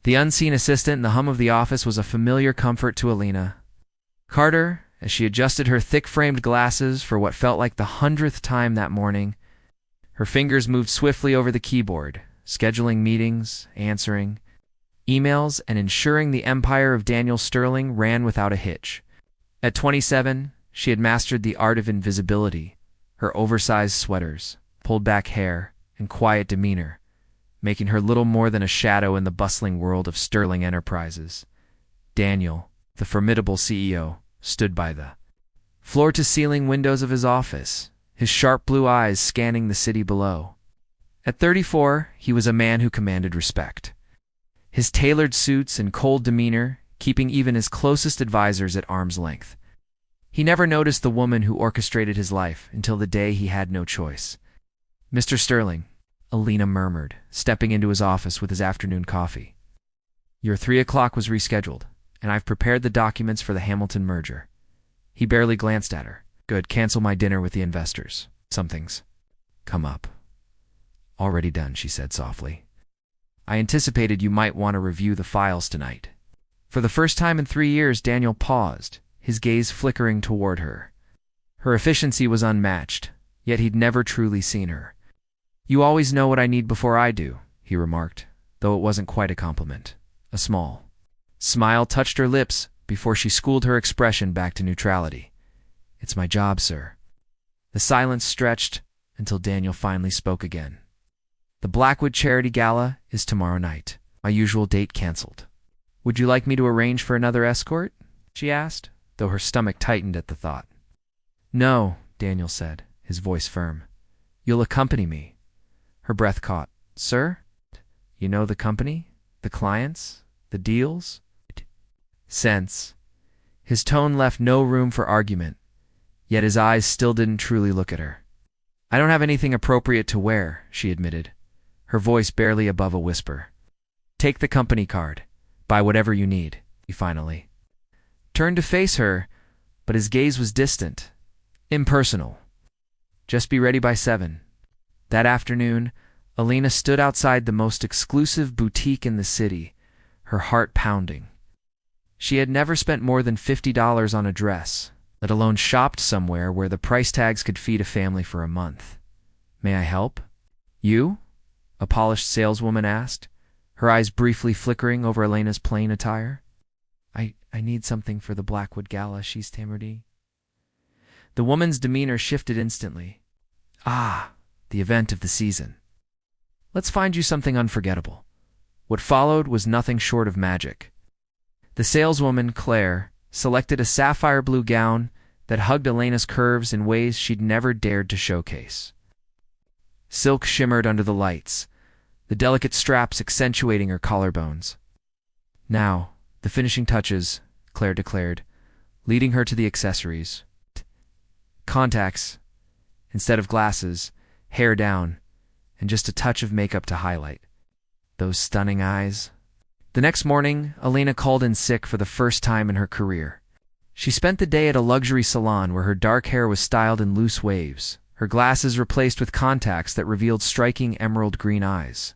The unseen assistant and the hum of the office was a familiar comfort to Alina. Carter, as she adjusted her thick-framed glasses for what felt like the 100th time that morning, her fingers moved swiftly over the keyboard, scheduling meetings, answering emails, and ensuring the empire of Daniel Sterling ran without a hitch. At 27, she had mastered the art of invisibility, her oversized sweaters, pulled-back hair, and quiet demeanor, making her little more than a shadow in the bustling world of Sterling Enterprises. Daniel, the formidable CEO, stood by the floor-to-ceiling windows of his office, his sharp blue eyes scanning the city below. At 34, he was a man who commanded respect. His tailored suits and cold demeanor keeping even his closest advisors at arm's length. He never noticed the woman who orchestrated his life until the day he had no choice. "Mr. Sterling," Alina murmured, stepping into his office with his afternoon coffee. "Your 3 o'clock was rescheduled, and I've prepared the documents for the Hamilton merger." He barely glanced at her. "Good, cancel my dinner with the investors. Something's come up." "Already done," she said softly. "I anticipated you might want to review the files tonight." For the first time in 3 years, Daniel paused, his gaze flickering toward her. Her efficiency was unmatched, yet he'd never truly seen her. "You always know what I need before I do," he remarked, though it wasn't quite a compliment. A small smile touched her lips before she schooled her expression back to neutrality. "It's my job, sir." The silence stretched until Daniel finally spoke again. "The Blackwood Charity Gala is tomorrow night. My usual date canceled. Would you like me to arrange for another escort?" she asked, though her stomach tightened at the thought. "No," Daniel said, his voice firm. "You'll accompany me." Her breath caught. "Sir? You know the company? The clients? The deals?" Sense. His tone left no room for argument, yet his eyes still didn't truly look at her. "I don't have anything appropriate to wear," she admitted, her voice barely above a whisper. "Take the company card. Buy whatever you need," he finally turned to face her, but his gaze was distant, impersonal. "Just be ready by 7. That afternoon, Alina stood outside the most exclusive boutique in the city, her heart pounding. She had never spent more than $50 on a dress, let alone shopped somewhere where the price tags could feed a family for a month. "May I help?" "You?" a polished saleswoman asked, her eyes briefly flickering over Elena's plain attire. I need something for the Blackwood Gala," she stammered. The woman's demeanor shifted instantly. "Ah, the event of the season. Let's find you something unforgettable." What followed was nothing short of magic. The saleswoman, Claire, selected a sapphire blue gown that hugged Elena's curves in ways she'd never dared to showcase. Silk shimmered under the lights, the delicate straps accentuating her collarbones. "Now, the finishing touches," Claire declared, leading her to the accessories. Contacts, instead of glasses, hair down, and just a touch of makeup to highlight those stunning eyes. The next morning, Alina called in sick for the first time in her career. She spent the day at a luxury salon where her dark hair was styled in loose waves, her glasses replaced with contacts that revealed striking emerald green eyes.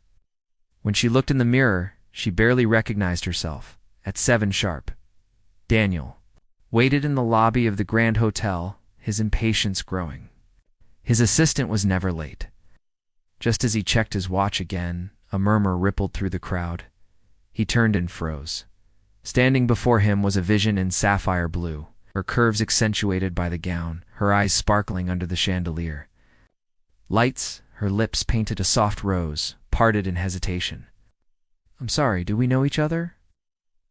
When she looked in the mirror, she barely recognized herself. At 7 sharp, Daniel waited in the lobby of the Grand Hotel, his impatience growing. His assistant was never late. Just as he checked his watch again, a murmur rippled through the crowd. He turned and froze. Standing before him was a vision in sapphire blue, her curves accentuated by the gown, her eyes sparkling under the chandelier. Lights, her lips painted a soft rose, parted in hesitation. "I'm sorry, do we know each other?"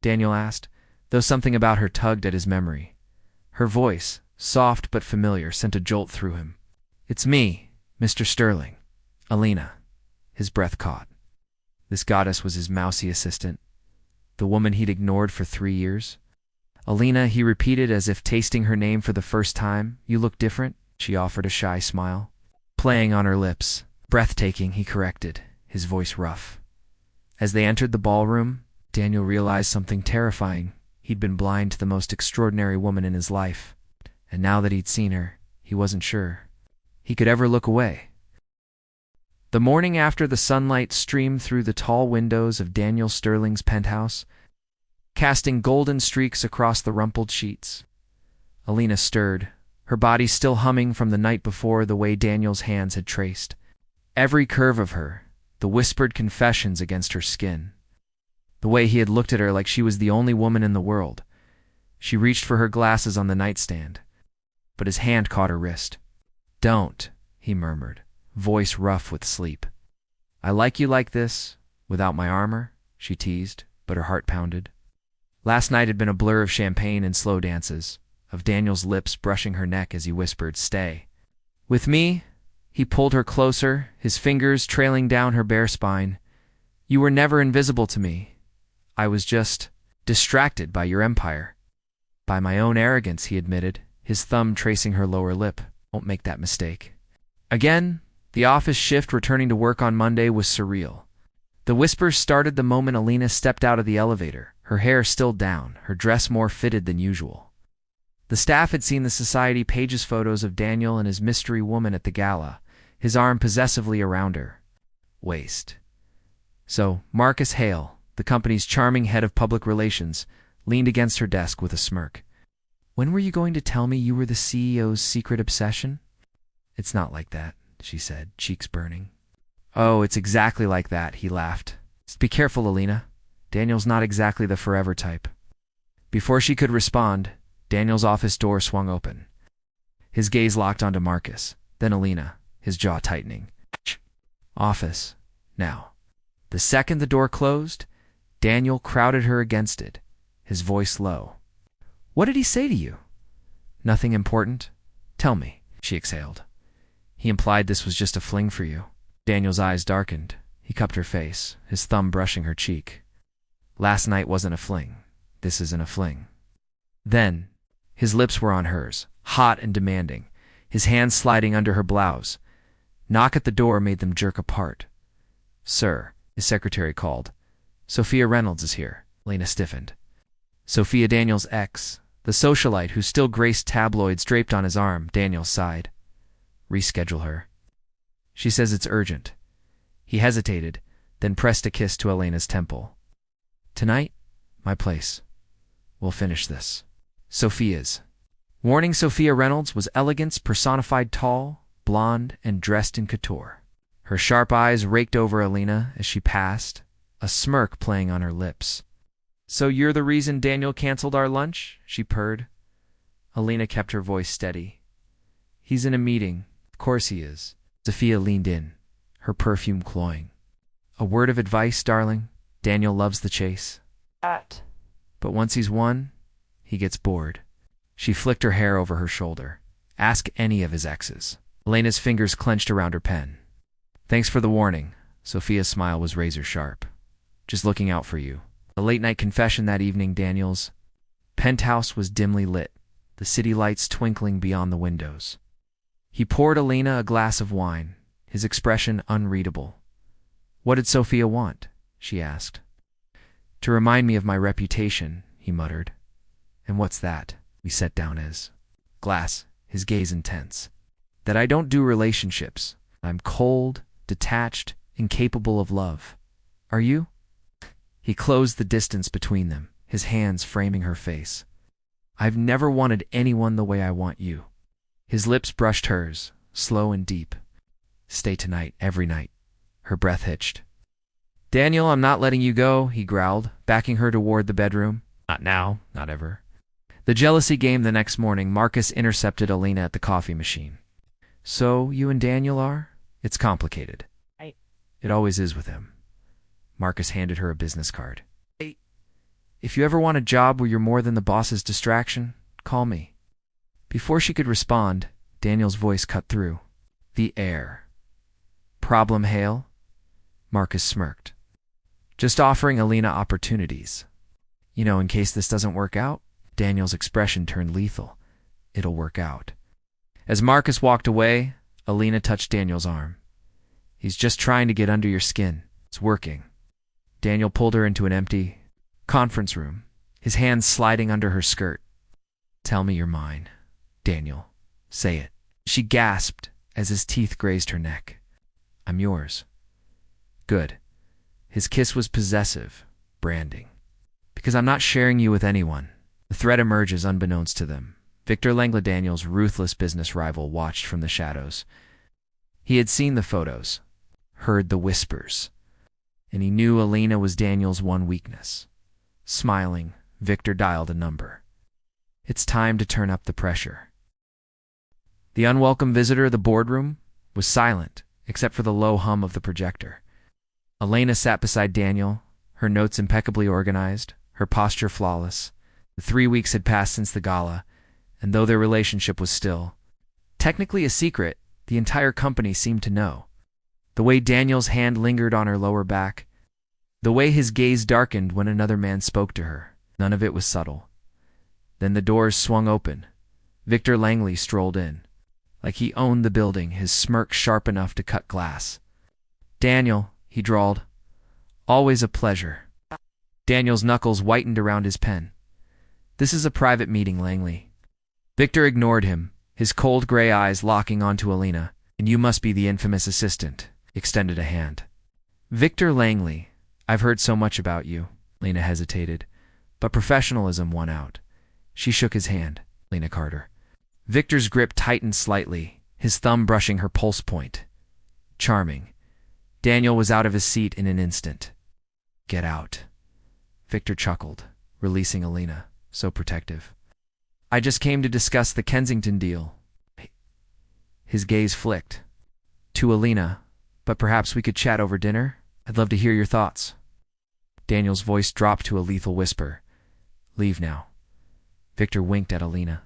Daniel asked, though something about her tugged at his memory. Her voice, soft but familiar, sent a jolt through him. "It's me, Mr. Sterling. Alina." His breath caught. This goddess was his mousy assistant, the woman he'd ignored for 3 years. "Alina," he repeated as if tasting her name for the first time. "You look different," she offered a shy smile, playing on her lips. "Breathtaking," he corrected, his voice rough. As they entered the ballroom, Daniel realized something terrifying. He'd been blind to the most extraordinary woman in his life, and now that he'd seen her, he wasn't sure he could ever look away. The morning after, the sunlight streamed through the tall windows of Daniel Sterling's penthouse, casting golden streaks across the rumpled sheets. Alina stirred, her body still humming from the night before, the way Daniel's hands had traced every curve of her, the whispered confessions against her skin, the way he had looked at her like she was the only woman in the world. She reached for her glasses on the nightstand, but his hand caught her wrist. "Don't," he murmured, voice rough with sleep. "I like you like this, without my armor," she teased, but her heart pounded. Last night had been a blur of champagne and slow dances, of Daniel's lips brushing her neck as he whispered, "Stay with me." He pulled her closer, his fingers trailing down her bare spine. "You were never invisible to me. I was just distracted by your empire." "By my own arrogance," he admitted, his thumb tracing her lower lip. "Won't make that mistake." Again, the office shift returning to work on Monday was surreal. The whispers started the moment Alina stepped out of the elevator, her hair still down, her dress more fitted than usual. The staff had seen the Society pages photos of Daniel and his mystery woman at the gala, his arm possessively around her waist. So, Marcus Hale, the company's charming head of public relations, leaned against her desk with a smirk. "When were you going to tell me you were the CEO's secret obsession?" "It's not like that," she said, cheeks burning. "Oh, it's exactly like that," he laughed. "Be careful, Alina. Daniel's not exactly the forever type." Before she could respond, Daniel's office door swung open. His gaze locked onto Marcus, then Alina, his jaw tightening. "Office, now." The second the door closed, Daniel crowded her against it, his voice low. "What did he say to you?" "Nothing important. Tell me," she exhaled. "He implied this was just a fling for you." Daniel's eyes darkened. He cupped her face, his thumb brushing her cheek. "Last night wasn't a fling. This isn't a fling." Then, his lips were on hers, hot and demanding, his hands sliding under her blouse. Knock at the door made them jerk apart. "Sir," his secretary called. "Sophia Reynolds is here." Lena stiffened. Sophia, Daniel's ex, the socialite who still graced tabloids draped on his arm. Daniel sighed. "Reschedule her." "She says it's urgent." He hesitated, then pressed a kiss to Elena's temple. "Tonight, my place. We'll finish this." Sophia's. Warning: Sophia Reynolds was elegance personified, tall, blonde, and dressed in couture. Her sharp eyes raked over Alina as she passed, a smirk playing on her lips. "So you're the reason Daniel canceled our lunch?" she purred. Alina kept her voice steady. "He's in a meeting. Of course he is." Sophia leaned in, her perfume cloying. "A word of advice, darling. Daniel loves the chase. But once he's won, he gets bored." She flicked her hair over her shoulder. "Ask any of his exes." Elena's fingers clenched around her pen. "Thanks for the warning." Sophia's smile was razor sharp. "Just looking out for you." A late-night confession that evening. Daniel's penthouse was dimly lit, the city lights twinkling beyond the windows. He poured Alina a glass of wine, his expression unreadable. "What did Sophia want?" she asked. "To remind me of my reputation," he muttered. "And what's that?" We sat down as glass, his gaze intense. "That I don't do relationships. I'm cold, detached, incapable of love. Are you?" He closed the distance between them, his hands framing her face. "I've never wanted anyone the way I want you." His lips brushed hers, slow and deep. "Stay tonight, every night." Her breath hitched. "Daniel, I'm not letting you go," he growled, backing her toward the bedroom. "Not now, not ever." The jealousy game. The next morning, Marcus intercepted Alina at the coffee machine. "So, you and Daniel are?" "It's complicated." "It always is with him." Marcus handed her a business card. "Hey, if you ever want a job where you're more than the boss's distraction, call me." Before she could respond, Daniel's voice cut through. "The air. Problem, Hale?" Marcus smirked. "Just offering Alina opportunities. You know, in case this doesn't work out." Daniel's expression turned lethal. "It'll work out." As Marcus walked away, Alina touched Daniel's arm. "He's just trying to get under your skin. It's working." Daniel pulled her into an empty conference room, his hands sliding under her skirt. "Tell me you're mine, Daniel. Say it." She gasped as his teeth grazed her neck. I'm yours. Good. His kiss was possessive, branding. Because I'm not sharing you with anyone. The threat emerges unbeknownst to them. Victor Langley, Daniel's ruthless business rival, watched from the shadows. He had seen the photos, heard the whispers, and he knew Alina was Daniel's one weakness. Smiling, Victor dialed a number. It's time to turn up the pressure. The unwelcome visitor of the boardroom was silent, except for the low hum of the projector. Alina sat beside Daniel, her notes impeccably organized, her posture flawless. The 3 weeks had passed since the gala, and though their relationship was still technically a secret, the entire company seemed to know. The way Daniel's hand lingered on her lower back, the way his gaze darkened when another man spoke to her, none of it was subtle. Then the doors swung open. Victor Langley strolled in. Like he owned the building, his smirk sharp enough to cut glass. "Daniel," he drawled. "Always a pleasure." Daniel's knuckles whitened around his pen. "This is a private meeting, Langley." Victor ignored him, his cold gray eyes locking onto Alina. "And you must be the infamous assistant," extended a hand. "Victor Langley, I've heard so much about you." Lena hesitated, but professionalism won out. She shook his hand. "Lena Carter." Victor's grip tightened slightly, his thumb brushing her pulse point. Charming. Daniel was out of his seat in an instant. "Get out." Victor chuckled, releasing Alina, so protective. "I just came to discuss the Kensington deal." His gaze flicked. "To Alina, but perhaps we could chat over dinner? I'd love to hear your thoughts." Daniel's voice dropped to a lethal whisper. "Leave now." Victor winked at Alina.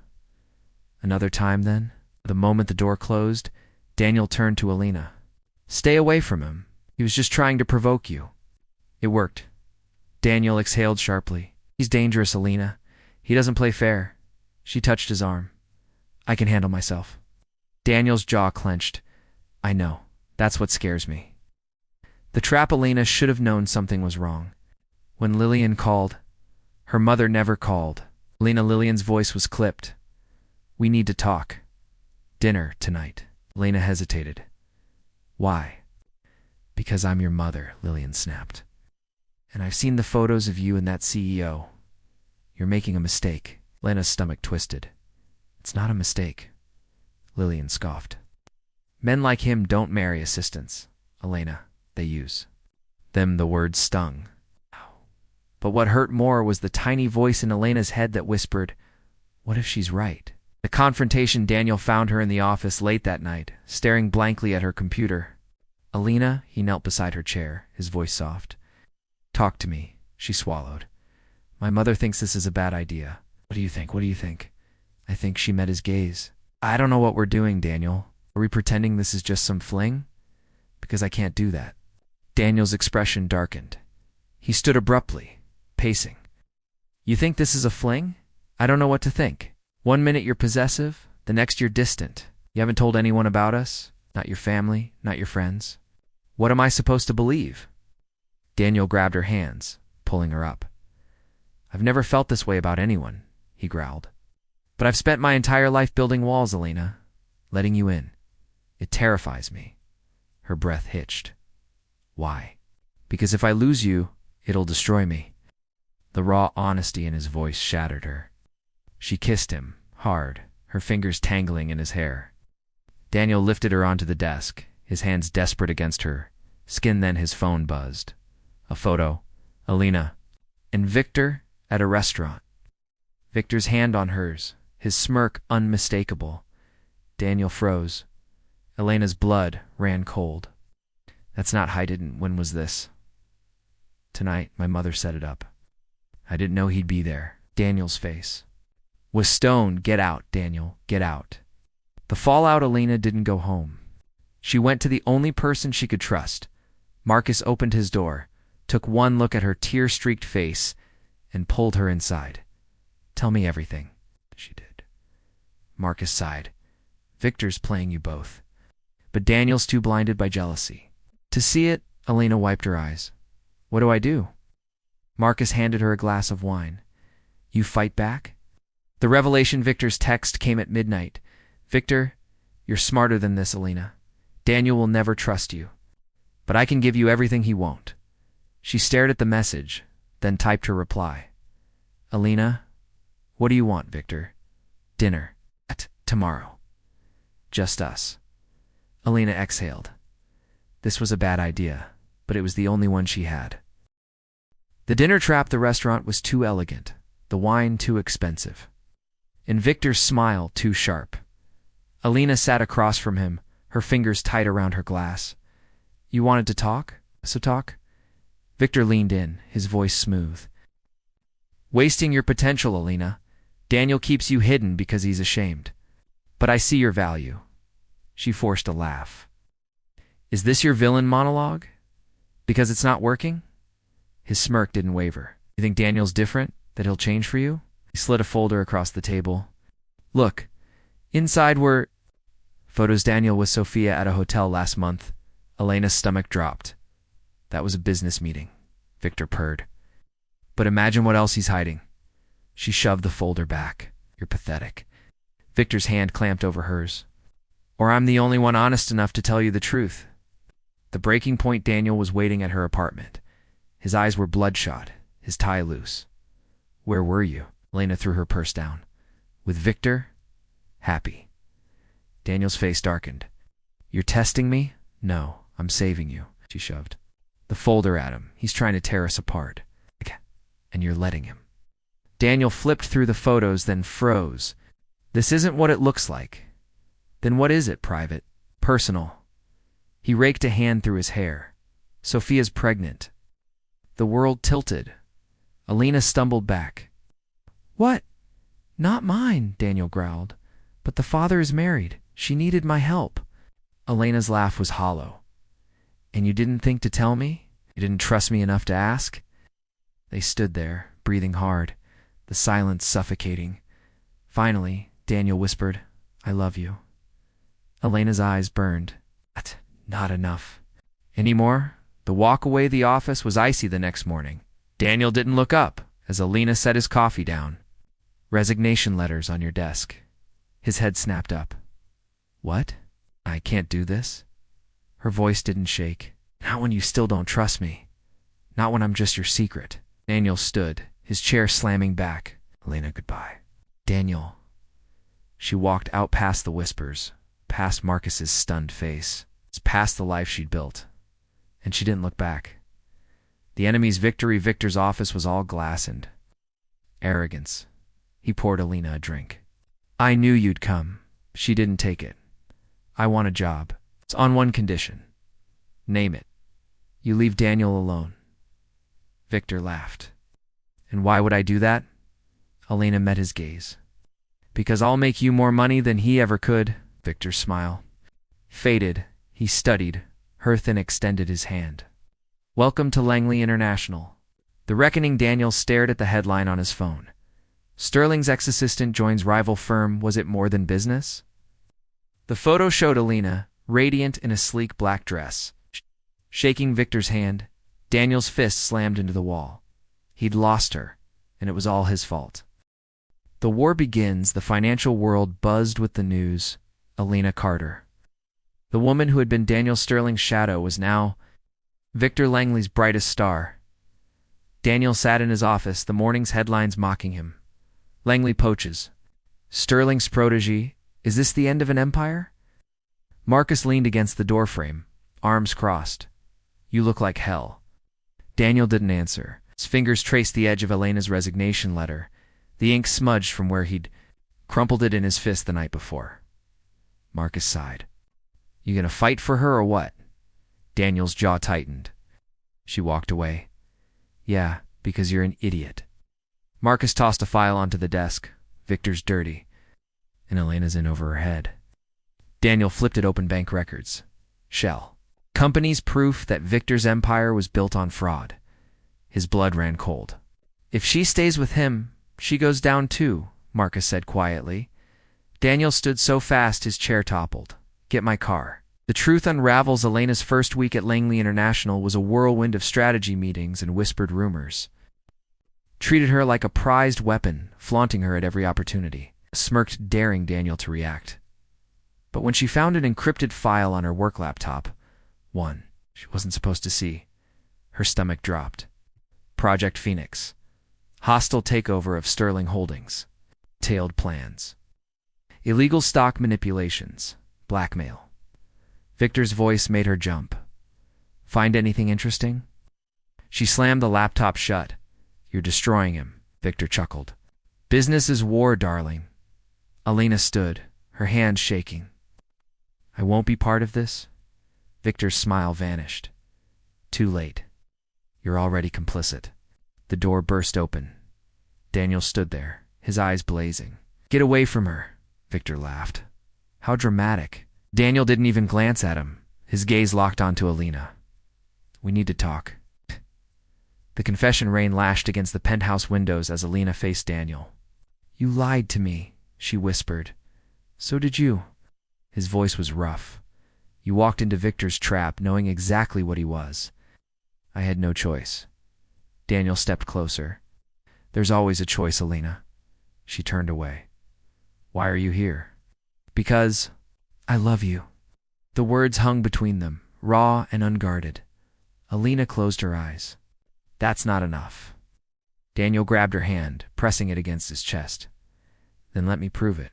"Another time, then?" The moment the door closed, Daniel turned to Alina. "Stay away from him. He was just trying to provoke you." "It worked." Daniel exhaled sharply. "He's dangerous, Alina. He doesn't play fair." She touched his arm. "I can handle myself." Daniel's jaw clenched. "I know. That's what scares me." The trap Alina should have known something was wrong. When Lillian called, her mother never called. Lillian's voice was clipped. "We need to talk. Dinner tonight." Lena hesitated. "Why?" "Because I'm your mother," Lillian snapped. "And I've seen the photos of you and that CEO. You're making a mistake." Lena's stomach twisted. "It's not a mistake." Lillian scoffed. "Men like him don't marry assistants, Elena. They use them." The words stung. But what hurt more was the tiny voice in Elena's head that whispered, "What if she's right?" The confrontation. Daniel found her in the office late that night, staring blankly at her computer. "Alina," he knelt beside her chair, his voice soft. "Talk to me." She swallowed. "My mother thinks this is a bad idea." "What do you think? What do you think?" "I think," she met his gaze. "I don't know what we're doing, Daniel. Are we pretending this is just some fling? Because I can't do that." Daniel's expression darkened. He stood abruptly, pacing. "You think this is a fling? I don't know what to think. 1 minute you're possessive, the next you're distant. You haven't told anyone about us, not your family, not your friends. What am I supposed to believe?" Daniel grabbed her hands, pulling her up. "I've never felt this way about anyone," he growled. "But I've spent my entire life building walls, Alina, letting you in. It terrifies me." Her breath hitched. "Why?" "Because if I lose you, it'll destroy me." The raw honesty in his voice shattered her. She kissed him, hard, her fingers tangling in his hair. Daniel lifted her onto the desk, his hands desperate against her skin. Then his phone buzzed. A photo. Alina and Victor at a restaurant. Victor's hand on hers, his smirk unmistakable. Daniel froze. Elena's blood ran cold. "That's not how I didn't. When was this?" "Tonight, my mother set it up. I didn't know he'd be there." Daniel's face was stone. "Get out, Daniel, get out." The fallout. Alina didn't go home. She went to the only person she could trust. Marcus opened his door, took one look at her tear-streaked face, and pulled her inside. "Tell me everything." She did. Marcus sighed. "Victor's playing you both." But Daniel's too blinded by jealousy to see it. Alina wiped her eyes. "What do I do?" Marcus handed her a glass of wine. "You fight back?" The revelation. Victor's text came at midnight. "Victor, you're smarter than this, Alina. Daniel will never trust you. but I can give you everything he won't. She stared at the message, then typed her reply. Alina, what do you want, Victor? Dinner. Tomorrow. Just us. Alina exhaled. This was a bad idea, but it was the only one she had. The dinner trap at the restaurant was too elegant, the wine too expensive, and Victor's smile too sharp. Alina sat across from him, her fingers tight around her glass. You wanted to talk? So talk? Victor leaned in, his voice smooth. Wasting your potential, Alina. Daniel keeps you hidden because he's ashamed. But I see your value. She forced a laugh. Is this your villain monologue? Because it's not working? His smirk didn't waver. You think Daniel's different? That he'll change for you? He slid a folder across the table. Look, inside were photos Daniel with Sophia at a hotel last month. Elena's stomach dropped. That was a business meeting, Victor purred. But imagine what else he's hiding. She shoved the folder back. You're pathetic. Victor's hand clamped over hers. Or I'm the only one honest enough to tell you the truth. The breaking point, Daniel was waiting at her apartment. His eyes were bloodshot, his tie loose. Where were you? Elena threw her purse down. With Victor? Happy. Daniel's face darkened. You're testing me? No, I'm saving you, she shoved. The folder at him. He's trying to tear us apart. And you're letting him. Daniel flipped through the photos, then froze. This isn't what it looks like. Then what is it, private? Personal. He raked a hand through his hair. Sophia's pregnant. The world tilted. Alina stumbled back. What? Not mine, Daniel growled. But the father is married. She needed my help. Elena's laugh was hollow. And you didn't think to tell me? You didn't trust me enough to ask? They stood there, breathing hard, the silence suffocating. Finally, Daniel whispered, I love you. Elena's eyes burned. Not enough. Any more? The walk away the office was icy the next morning. Daniel didn't look up as Alina set his coffee down. Resignation letters on your desk. His head snapped up. What? I can't do this? Her voice didn't shake. Not when you still don't trust me. Not when I'm just your secret. Daniel stood, his chair slamming back. Alina, goodbye. Daniel. She walked out past the whispers, past Marcus's stunned face, past the life she'd built. And she didn't look back. The enemy's victory, Victor's office was all glass and arrogance. He poured Alina a drink. I knew you'd come. She didn't take it. I want a job. It's on one condition. Name it. You leave Daniel alone. Victor laughed. And why would I do that? Alina met his gaze. Because I'll make you more money than he ever could. Victor's smile faded. He studied her, then extended his hand. Welcome to Langley International. The reckoning. Daniel stared at the headline on his phone. Sterling's ex-assistant joins rival firm. Was it more than business? The photo showed Alina, radiant in a sleek black dress. Shaking Victor's hand, Daniel's fist slammed into the wall. He'd lost her, and it was all his fault. The war begins. The financial world buzzed with the news. Alina Carter. The woman who had been Daniel Sterling's shadow was now Victor Langley's brightest star. Daniel sat in his office, the morning's headlines mocking him. Langley poaches. Sterling's protege. Is this the end of an empire? Marcus leaned against the doorframe, arms crossed. You look like hell. Daniel didn't answer. His fingers traced the edge of Elena's resignation letter, the ink smudged from where he'd crumpled it in his fist the night before. Marcus sighed. You gonna fight for her or what? Daniel's jaw tightened. She walked away. Yeah, because you're an idiot. Marcus tossed a file onto the desk. Victor's dirty. And Elena's in over her head. Daniel flipped it open. Bank records. Shell. Company's proof that Victor's empire was built on fraud. His blood ran cold. If she stays with him, she goes down too, Marcus said quietly. Daniel stood so fast his chair toppled. Get my car. The truth unravels. Elena's first week at Langley International was a whirlwind of strategy meetings and whispered rumors. Treated her like a prized weapon, flaunting her at every opportunity. Smirked, daring Daniel to react. But when she found an encrypted file on her work laptop, one, she wasn't supposed to see. Her stomach dropped. Project Phoenix. Hostile takeover of Sterling Holdings. Tailed plans. Illegal stock manipulations. Blackmail. Victor's voice made her jump. Find anything interesting? She slammed the laptop shut. You're destroying him, Victor chuckled. Business is war, darling. Alina stood, her hand shaking. I won't be part of this? Victor's smile vanished. Too late. You're already complicit. The door burst open. Daniel stood there, his eyes blazing. Get away from her, Victor laughed. How dramatic. Daniel didn't even glance at him. His gaze locked onto Alina. We need to talk. The confession rain lashed against the penthouse windows as Alina faced Daniel. You lied to me, she whispered. So did you. His voice was rough. You walked into Victor's trap knowing exactly what he was. I had no choice. Daniel stepped closer. There's always a choice, Alina. She turned away. Why are you here? Because I love you. The words hung between them, raw and unguarded. Alina closed her eyes. That's not enough. Daniel grabbed her hand, pressing it against his chest. Then let me prove it.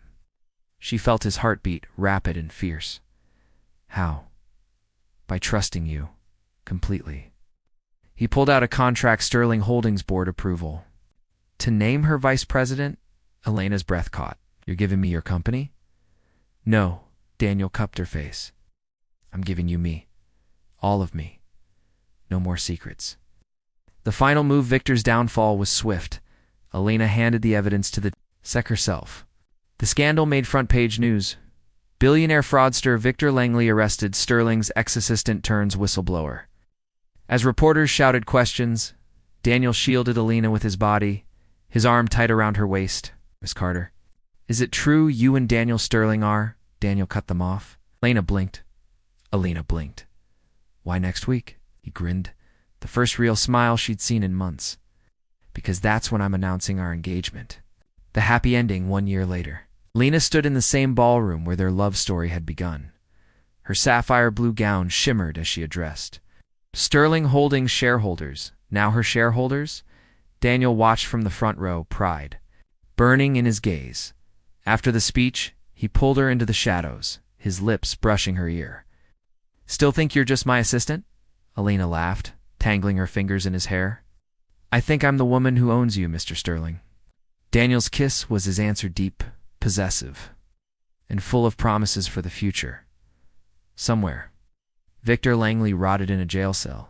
She felt his heartbeat, rapid and fierce. How? By trusting you. Completely. He pulled out a contract Sterling Holdings board approval. To name her vice president? Elena's breath caught. You're giving me your company? No, Daniel cupped her face. I'm giving you me. All of me. No more secrets. The final move Victor's downfall was swift. Alina handed the evidence to the sec herself. The scandal made front-page news. Billionaire fraudster Victor Langley arrested, Sterling's ex-assistant turns whistleblower. As reporters shouted questions, Daniel shielded Alina with his body, his arm tight around her waist. Miss Carter, is it true you and Daniel Sterling are? Daniel cut them off. Alina blinked. Why next week? He grinned, the first real smile she'd seen in months. Because that's when I'm announcing our engagement. The happy ending 1 year later. Lena stood in the same ballroom where their love story had begun. Her sapphire blue gown shimmered as she addressed. Sterling Holdings shareholders, now her shareholders? Daniel watched from the front row, pride burning in his gaze. After the speech, he pulled her into the shadows, his lips brushing her ear. Still think you're just my assistant? Alina laughed, tangling her fingers in his hair. I think I'm the woman who owns you, Mr. Sterling. Daniel's kiss was his answer, deep, possessive, and full of promises for the future. Somewhere, Victor Langley rotted in a jail cell,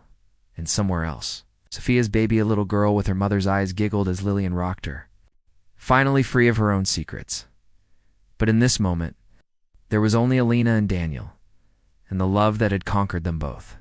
and somewhere else, Sophia's baby, a little girl with her mother's eyes, giggled as Lillian rocked her, finally free of her own secrets. But in this moment, there was only Alina and Daniel, and the love that had conquered them both.